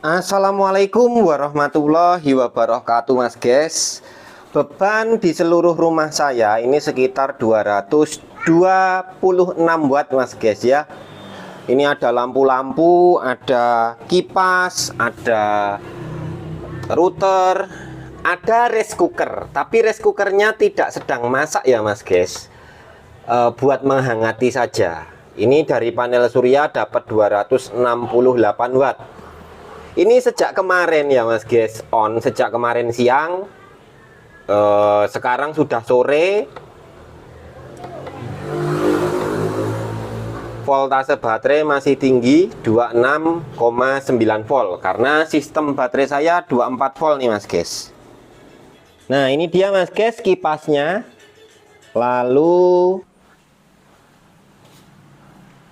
Assalamualaikum warahmatullahi wabarakatuh, Mas guys. Beban di seluruh rumah saya ini sekitar 226 watt, Mas guys ya. Ini ada lampu-lampu, ada kipas, ada router, ada rice cooker. Tapi rice cookernya tidak sedang masak ya, Mas guys. Buat menghangati saja. Ini dari panel surya dapat 268 watt. Ini sejak kemarin ya, Mas guys, on sejak kemarin siang. Sekarang sudah sore. Voltase baterai masih tinggi 26,9 volt karena sistem baterai saya 24 volt nih, Mas guys. Nah, ini dia, Mas guys, kipasnya. Lalu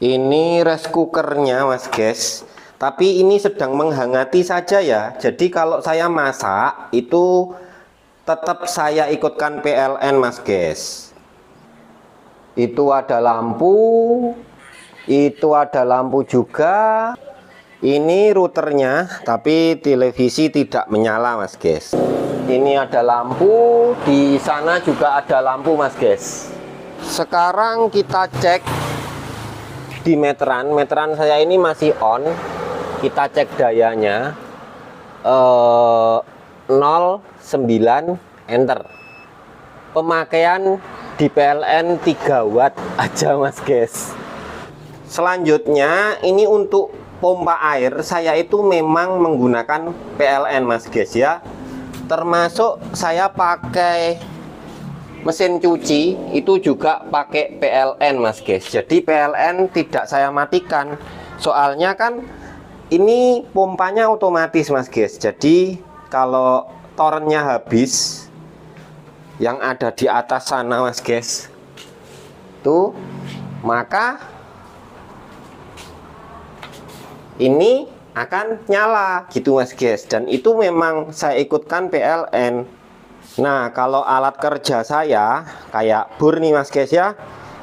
ini rice cookernya, Mas guys. Tapi ini sedang menghangati saja ya. Jadi kalau saya masak itu tetap saya ikutkan PLN, Mas guys. Itu ada lampu, itu ada lampu juga. Ini routernya, tapi televisi tidak menyala, Mas guys. Ini ada lampu, di sana juga ada lampu, Mas guys. Sekarang kita cek di meteran. Meteran saya ini masih on. Kita cek dayanya 0,9 enter. Pemakaian di PLN 3 watt aja, Mas guys. Selanjutnya ini untuk pompa air saya itu memang menggunakan PLN, Mas guys ya. Termasuk saya pakai mesin cuci itu juga pakai PLN, Mas guys. Jadi PLN tidak saya matikan. Soalnya kan ini pompanya otomatis, Mas guys. Jadi kalau tornya habis yang ada di atas sana, Mas guys, tuh, maka ini akan nyala gitu, Mas guys. Dan itu memang saya ikutkan PLN. Nah, kalau alat kerja saya kayak bor nih, Mas guys ya,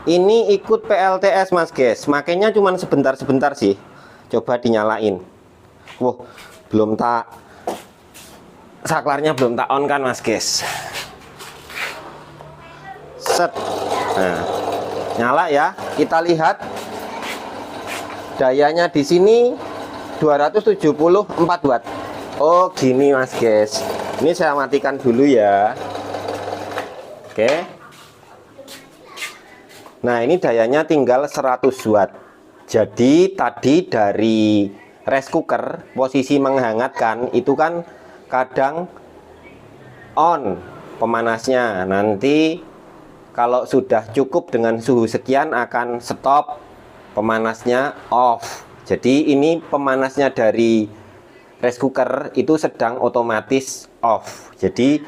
ini ikut PLTS, Mas guys. Makanya cuman sebentar-sebentar sih. Coba dinyalain. Wah, belum tak, saklarnya belum tak on kan, Mas guys. Set. Nah, nyala ya. Kita lihat dayanya di sini 274 watt. Oh, gini, Mas guys. Ini saya matikan dulu ya. Oke. Nah, ini dayanya tinggal 100 watt. Jadi tadi dari rice cooker posisi menghangatkan itu kan kadang on pemanasnya. Nanti kalau sudah cukup dengan suhu sekian akan stop, pemanasnya off. Jadi ini pemanasnya dari rice cooker itu sedang otomatis off. Jadi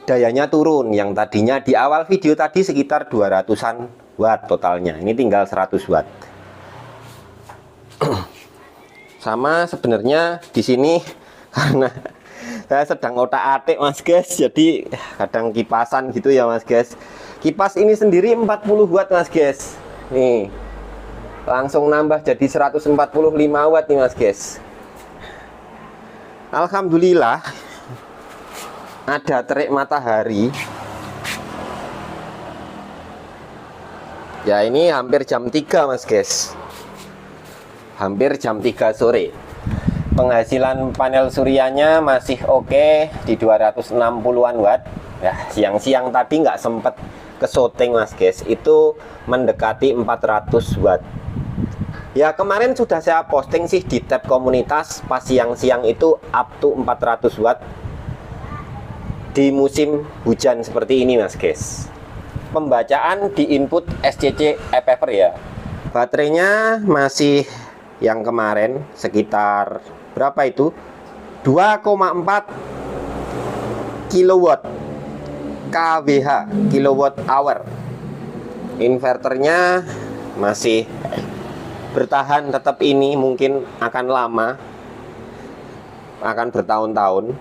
dayanya turun. Yang tadinya di awal video tadi sekitar 200-an watt totalnya. Ini tinggal 100 watt. Sama sebenarnya di sini karena saya sedang otak-atik, Mas guys. Jadi kadang kipasan gitu ya, Mas guys. Kipas ini sendiri 40 watt, Mas guys. Nih. Langsung nambah jadi 145 watt nih, Mas guys. Alhamdulillah ada terik matahari. Ya, ini hampir jam 3, Mas guys. Hampir jam 3 sore. Penghasilan panel suryanya masih oke di 260-an watt. Ya, siang-siang tadi nggak sempet ke syuting, Mas guys. Itu mendekati 400 watt. Ya, kemarin sudah saya posting sih di tab komunitas pas siang-siang itu up to 400 watt di musim hujan seperti ini, Mas guys. Pembacaan di input SCC ePaper ya. Baterainya masih yang kemarin sekitar berapa itu? 2,4 kilowatt kWh, kilowatt hour. Inverternya masih bertahan tetap, ini mungkin akan lama, akan bertahun-tahun.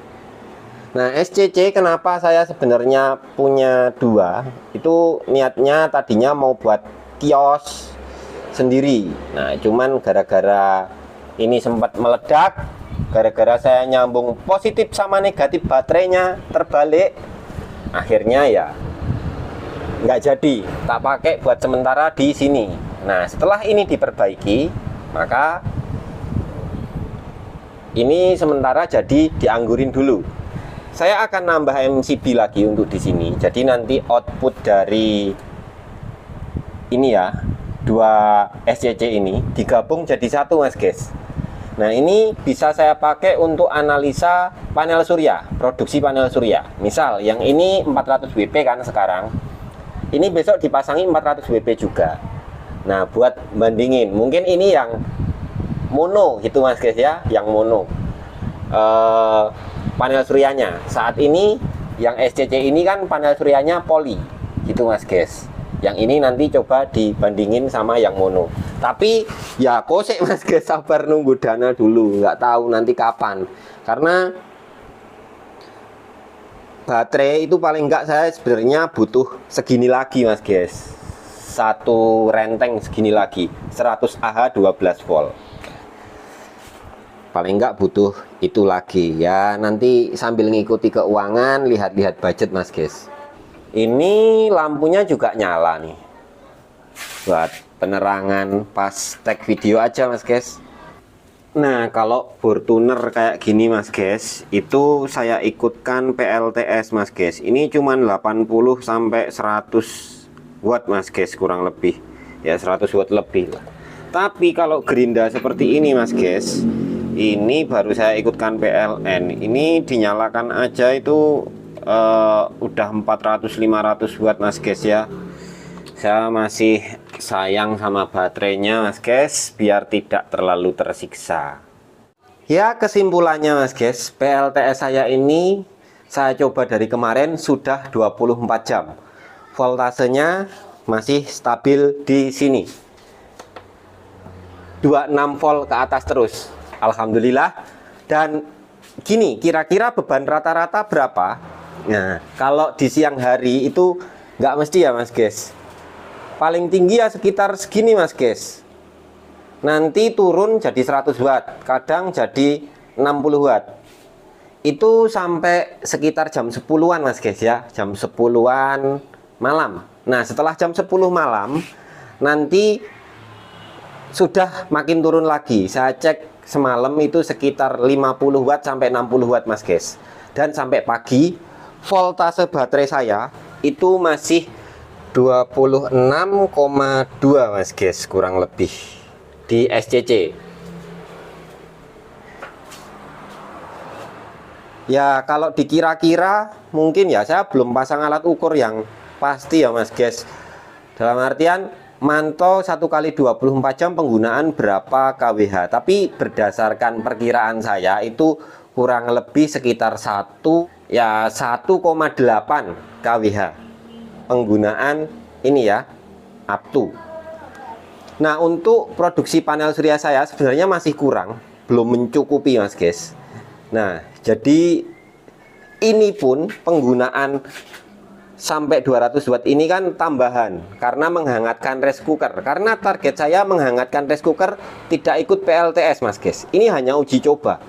Nah, SCC kenapa saya sebenarnya punya dua? Itu niatnya tadinya mau buat kios sendiri. Nah, cuman gara-gara ini sempat meledak, gara-gara saya nyambung positif sama negatif baterainya terbalik, akhirnya ya nggak jadi, tak pakai buat sementara di sini. Nah, setelah ini diperbaiki, maka ini sementara jadi dianggurin dulu. Saya akan nambah MCB lagi untuk di sini. Jadi nanti output dari ini ya, 2 SCC ini digabung jadi satu, Mas guys. Nah, ini bisa saya pakai untuk analisa panel surya, produksi panel surya. Misal yang ini 400 WP kan sekarang. Ini besok dipasangi 400 WP juga. Nah, buat bandingin, mungkin ini yang mono gitu Mas guys ya, yang mono. Panel suryanya. Saat ini yang SCC ini kan panel suryanya poli gitu Mas guys. Yang ini nanti coba dibandingin sama yang mono. Tapi ya kosek Mas guys, sabar nunggu dana dulu, nggak tahu nanti kapan. Karena baterai itu paling enggak saya sebenarnya butuh segini lagi Mas guys. Satu renteng segini lagi, 100 Ah 12 volt. Paling enggak butuh itu lagi ya. Nanti sambil ngikuti keuangan, lihat-lihat budget Mas guys. Ini lampunya juga nyala nih, buat penerangan pas tag video aja Mas guys. Nah, kalau bor tuner kayak gini Mas guys, itu saya ikutkan PLTS Mas guys. Ini cuman 80 sampai 100 watt Mas guys, kurang lebih ya, 100 watt lebih lah. Tapi kalau gerinda seperti ini Mas guys, ini baru saya ikutkan PLN. Ini dinyalakan aja itu udah 400-500 watt Mas guys ya. Saya masih sayang sama baterainya Mas guys, biar tidak terlalu tersiksa. Ya, kesimpulannya Mas guys, PLTS saya ini saya coba dari kemarin sudah 24 jam. Voltasenya masih stabil di sini, 26 volt ke atas terus, alhamdulillah. Dan gini, kira-kira beban rata-rata berapa? Nah, kalau di siang hari itu nggak mesti ya Mas guys. Paling tinggi ya sekitar segini Mas guys. Nanti turun jadi 100 watt, kadang jadi 60 watt. Itu sampai sekitar jam 10-an Mas guys ya, jam 10-an malam. Nah, setelah jam 10 malam nanti sudah makin turun lagi. Saya cek semalam itu sekitar 50 watt sampai 60 watt Mas guys. Dan sampai pagi voltase baterai saya itu masih 26,2 Mas guys, kurang lebih di SCC. Ya, kalau dikira-kira mungkin ya, saya belum pasang alat ukur yang pasti ya Mas guys. Dalam artian mantau 1 kali 24 jam penggunaan berapa kWh. Tapi berdasarkan perkiraan saya itu kurang lebih sekitar 1,8 kWh penggunaan ini ya, up to. Nah, untuk produksi panel surya saya sebenarnya masih kurang, belum mencukupi Mas guys. Nah, jadi ini pun penggunaan sampai 200 watt ini kan tambahan karena menghangatkan rice cooker. Karena target saya menghangatkan rice cooker tidak ikut PLTS Mas guys. Ini hanya uji coba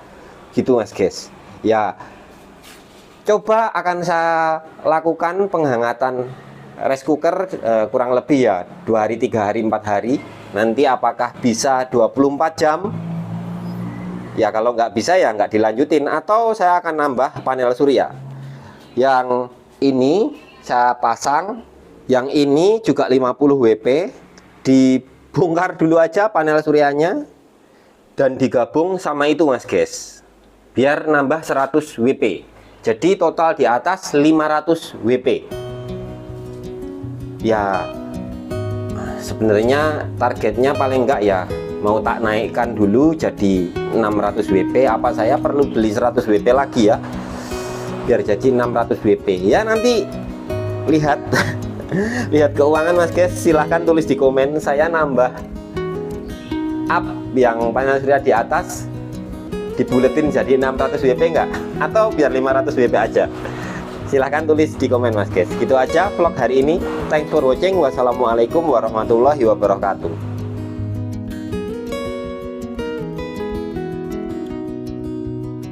gitu Mas guys. Ya, coba akan saya lakukan penghangatan rice cooker kurang lebih ya 2 hari, 3 hari, 4 hari. Nanti apakah bisa 24 jam? Ya, kalau nggak bisa ya nggak dilanjutin. Atau saya akan nambah panel surya. Yang ini saya pasang, yang ini juga 50 WP. Dibongkar dulu aja panel suryanya dan digabung sama itu Mas guys, biar nambah 100 WP. Jadi total di atas 500 WP. Ya, sebenarnya targetnya paling enggak ya mau tak naikkan dulu jadi 600 WP. Apa saya perlu beli 100 WP lagi ya, biar jadi 600 WP. Ya, nanti lihat lihat keuangan Mas guys. Silahkan tulis di komen, saya nambah up yang panel surya di atas dibuletin jadi 600 WP enggak? Atau biar 500 WP aja? Silahkan tulis di komen Mas guys. Gitu aja vlog hari ini. Thanks for watching. Wassalamualaikum warahmatullahi wabarakatuh.